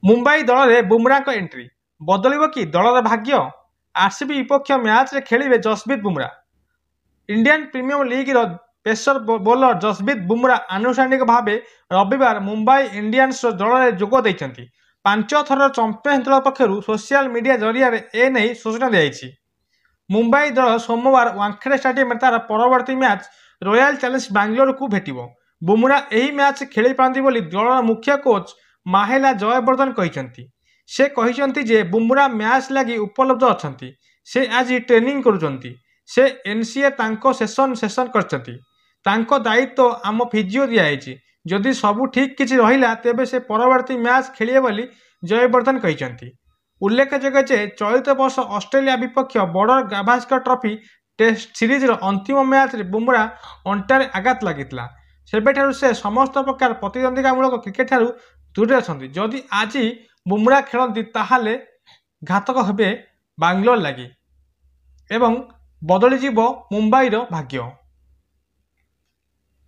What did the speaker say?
मुंबई दल में बुमरा एंट्री बदल कि दलर भाग्य। आरसीबी विपक्ष मैच रे खेलिबे Jasprit Bumrah. Indian premier league pacer bowler Jasprit Bumrah आनुष्ठानिक भाव रविवार मुंबई इंडियंस दल में जोग देइछन्ति। 5 थर चैंपियन दल पक्षर सोशल मीडिया जरिया एने सूचना दी। मुंबई दल सोमवार वानखेड़े स्टेडियम में तार परवर्ती मैच रॉयल चैलेंजर्स बैंगलोर को भेटिबो। बुमरा यही मैच खेली पारती बोली दलर मुख्य कोच माहेला जयवर्धन कहते। से कहते जे बुमरा मैच लगी उपलब्ध अच्छा। से आज ट्रेनिंग करुँच। से एनसीए तांको सेशन कर दायित्व आम फिजिओ दिखाई। जदि सबू ठीक किसी रहा तेबे से परवर्ती मैच खेलिए बोली जयवर्धन कहते। उल्लेखযোग्य जे चलित वर्ष ऑस्ट्रेलिया विपक्ष बॉर्डर गाभास्कर ट्रॉफी टेस्ट सीरीज अंतिम मैच रे बुमरा अंटारे आघात लगिता। सेबेठारु से समस्त प्रकार प्रतिद्वंदितामूलक क्रिकेट ठारू दूरे अछंती। जदि आज बुमरा खेलती ताहाले घातक हेबे बांग्लोर लगी एवं बदली जीव मुंबईर भाग्य।